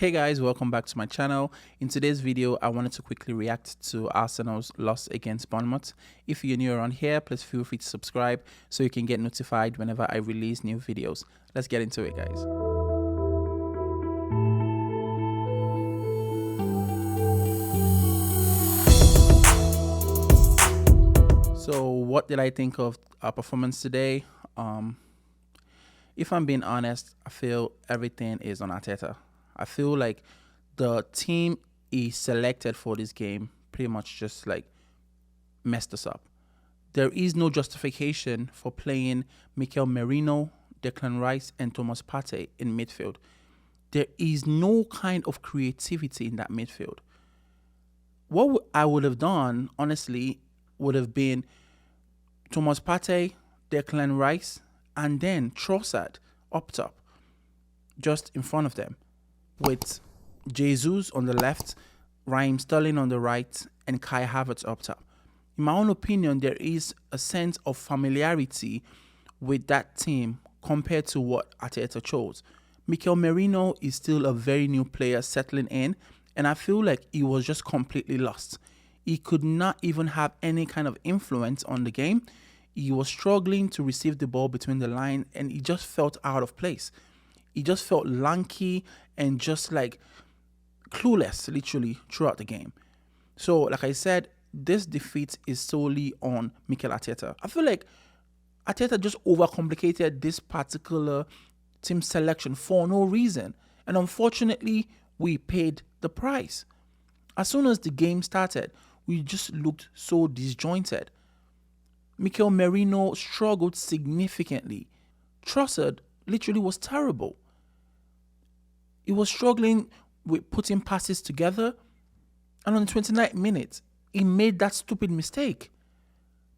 Hey guys, welcome back to my channel. In today's video, I wanted to quickly react to Arsenal's loss against Bournemouth. If you're new around here, please feel free to subscribe so you can get notified whenever I release new videos. Let's get into it, guys. So what did I think of our performance today? If I'm being honest, I feel everything is on Arteta. I feel like the team he selected for this game pretty much just like messed us up. There is no justification for playing Mikel Merino, Declan Rice, and Thomas Partey in midfield. There is no kind of creativity in that midfield. What I would have done, honestly, would have been Thomas Partey, Declan Rice, and then Trossard up top, just in front of them, with Jesus on the left, Raheem Sterling on the right, and Kai Havertz up top. In my own opinion, there is a sense of familiarity with that team compared to what Arteta chose. Mikel Merino is still a very new player settling in, and I feel like he was just completely lost. He could not even have any kind of influence on the game. He was struggling to receive the ball between the line, and he just felt out of place. He just felt lanky and just like clueless, literally, throughout the game. So, like I said, this defeat is solely on Mikel Arteta. I feel like Arteta just overcomplicated this particular team selection for no reason. And unfortunately, we paid the price. As soon as the game started, we just looked so disjointed. Mikel Merino struggled significantly. Trossard literally was terrible. He was struggling with putting passes together. And on the 29th minute, he made that stupid mistake.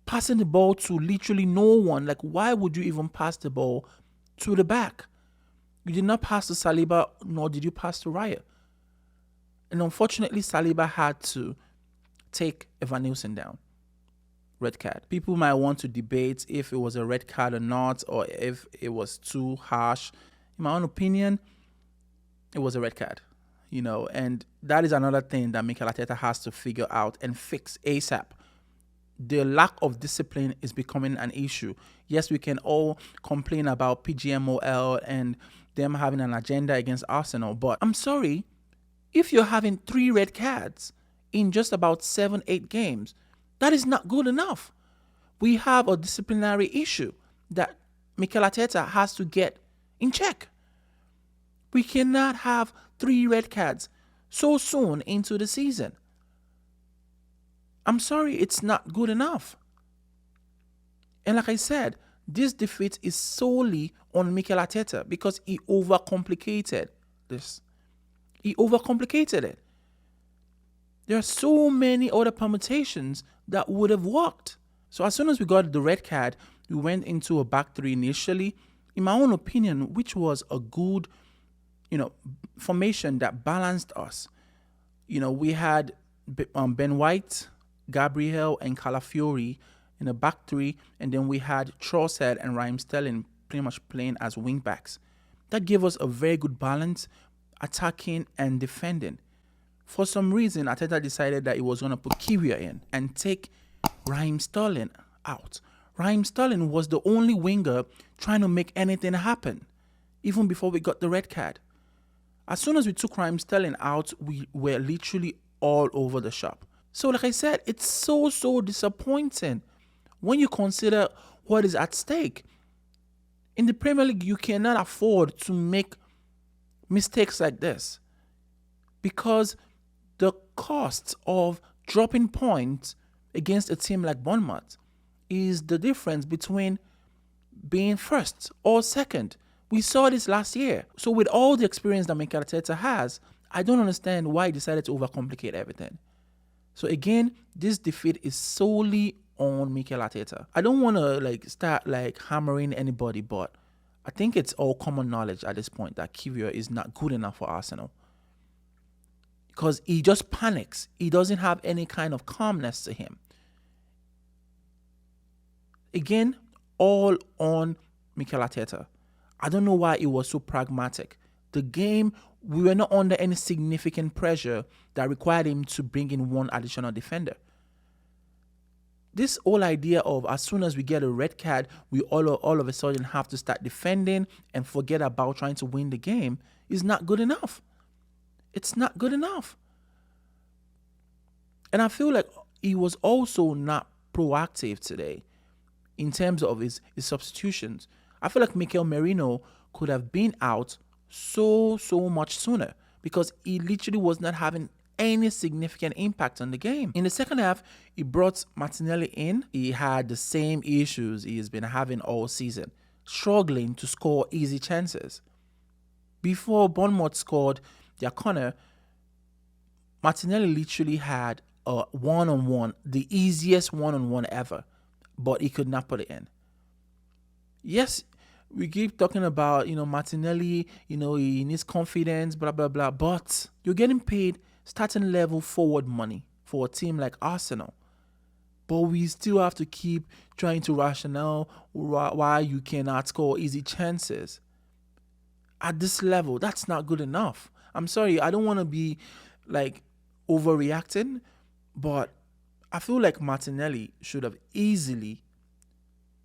Passing the ball to literally no one. Like, why would you even pass the ball to the back? You did not pass to Saliba, nor did you pass to Raya. And unfortunately, Saliba had to take Evan Nielsen down. Red card. People might want to debate if it was a red card or not, or if it was too harsh. In my own opinion, it was a red card, and that is another thing that Mikel Arteta has to figure out and fix ASAP. The lack of discipline is becoming an issue. Yes, we can all complain about PGMOL and them having an agenda against Arsenal, but I'm sorry, if you're having 3 red cards in just about 7-8 games, that is not good enough. We have a disciplinary issue that Mikel Arteta has to get in check. We cannot have 3 red cards so soon into the season. I'm sorry, it's not good enough. And like I said, this defeat is solely on Mikel Arteta because he overcomplicated this. He overcomplicated it. There are so many other permutations that would have worked. So as soon as we got the red card, we went into a back 3 initially, in my own opinion, which was a good, formation that balanced us. We had Ben White, Gabriel, and Calafiori in a back 3, and then we had Trossard and Raheem Sterling pretty much playing as wing backs. That gave us a very good balance, attacking and defending. For some reason, Arteta decided that he was going to put Kiwior in and take Raheem Sterling out. Raheem Sterling was the only winger trying to make anything happen, even before we got the red card. As soon as we took Raheem Sterling out, we were literally all over the shop. So like I said, it's so disappointing when you consider what is at stake. In the Premier League, you cannot afford to make mistakes like this because the cost of dropping points against a team like Bournemouth is the difference between being first or second. We saw this last year. So with all the experience that Mikel Arteta has, I don't understand why he decided to overcomplicate everything. So again, this defeat is solely on Mikel Arteta. I don't want to start hammering anybody, but I think it's all common knowledge at this point that Kiwior is not good enough for Arsenal. Because he just panics. He doesn't have any kind of calmness to him. Again, all on Mikel Arteta. I don't know why he was so pragmatic. The game We were not under any significant pressure that required him to bring in one additional defender. This whole idea of as soon as we get a red card, we all of a sudden have to start defending and forget about trying to win the game is not good enough. It's not good enough. And I feel like he was also not proactive today in terms of his substitutions. I feel like Mikel Merino could have been out so much sooner because he literally was not having any significant impact on the game. In the second half, he brought Martinelli in. He had the same issues he has been having all season, struggling to score easy chances. Before Bournemouth scored their corner, Martinelli literally had a one-on-one, the easiest one-on-one ever, but he could not put it in. Yes, we keep talking about, Martinelli, he needs confidence, blah, blah, blah, but you're getting paid starting level forward money for a team like Arsenal. But we still have to keep trying to rationale why you cannot score easy chances. At this level, that's not good enough. I'm sorry, I don't want to be like overreacting, but I feel like Martinelli should have easily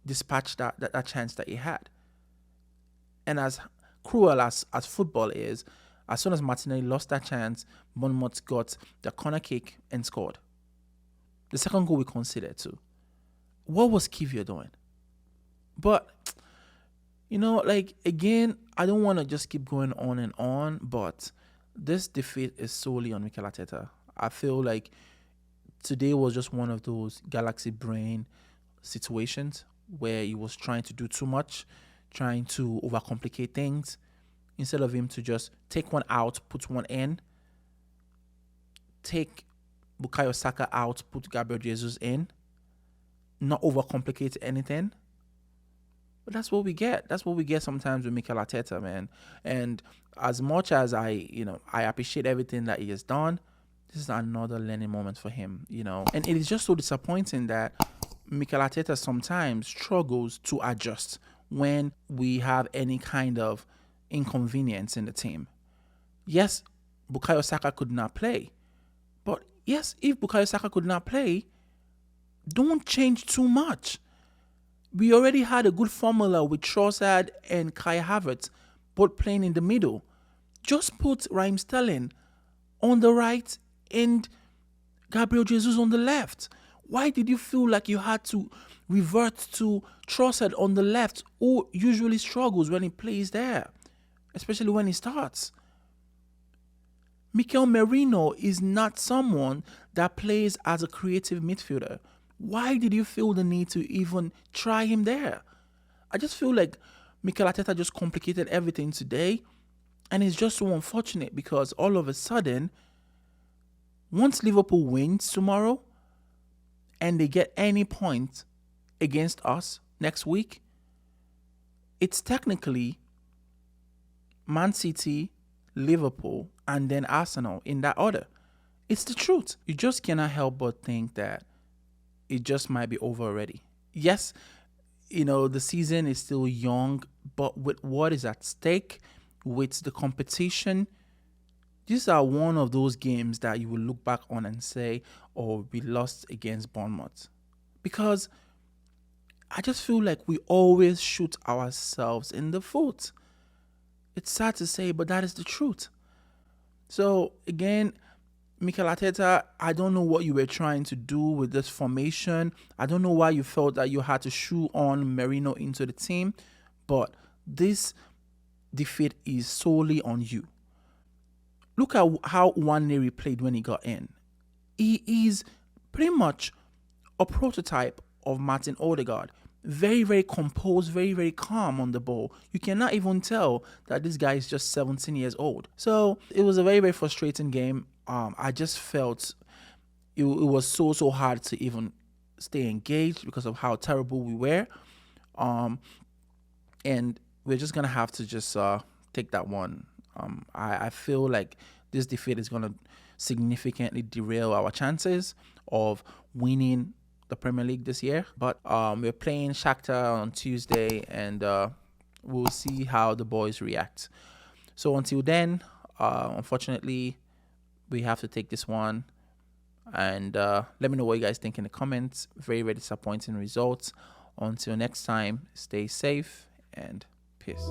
dispatched that chance that he had. And as cruel as football is, as soon as Martinelli lost that chance, Bournemouth got the corner kick and scored. The second goal we considered too. What was Kivior doing? But, again, I don't want to just keep going on and on, but this defeat is solely on Mikel Arteta. I feel like today was just one of those galaxy brain situations where he was trying to do too much, trying to overcomplicate things, instead of him to just take one out, put one in, take Bukayo Saka out, put Gabriel Jesus in, not overcomplicate anything. But that's what we get. That's what we get sometimes with Mikel Arteta, man. And as much as I appreciate everything that he has done, this is another learning moment for him, And it is just so disappointing that Mikel Arteta sometimes struggles to adjust when we have any kind of inconvenience in the team. Yes, Bukayo Saka could not play. But yes, if Bukayo Saka could not play, don't change too much. We already had a good formula with Trossard and Kai Havertz both playing in the middle. Just put Raheem Sterling on the right and Gabriel Jesus on the left. Why did you feel like you had to revert to Trossard on the left, who usually struggles when he plays there, especially when he starts? Mikel Merino is not someone that plays as a creative midfielder. Why did you feel the need to even try him there? I just feel like Mikel Arteta just complicated everything today, and it's just so unfortunate because all of a sudden, once Liverpool wins tomorrow and they get any point against us next week, it's technically Man City, Liverpool, and then Arsenal in that order. It's the truth. You just cannot help but think that it just might be over already. Yes, the season is still young, but with what is at stake, with the competition, these are one of those games that you will look back on and say, oh, we lost against Bournemouth. Because I just feel like we always shoot ourselves in the foot. It's sad to say, but that is the truth. So, again, Mikel Arteta, I don't know what you were trying to do with this formation. I don't know why you felt that you had to shoe on Merino into the team, but this defeat is solely on you. Look at how Nwaneri played when he got in. He is pretty much a prototype of Martin Odegaard. Very, very composed, very, very calm on the ball. You cannot even tell that this guy is just 17 years old. So it was a very, very frustrating game. I just felt it was so hard to even stay engaged because of how terrible we were. And we're just going to have to just take that one. I feel like this defeat is going to significantly derail our chances of winning the Premier League this year. But we're playing Shakhtar on Tuesday, and we'll see how the boys react. So until then, Unfortunately, we have to take this one. And let me know what you guys think in the comments. Very, very disappointing results. Until next time, stay safe and peace.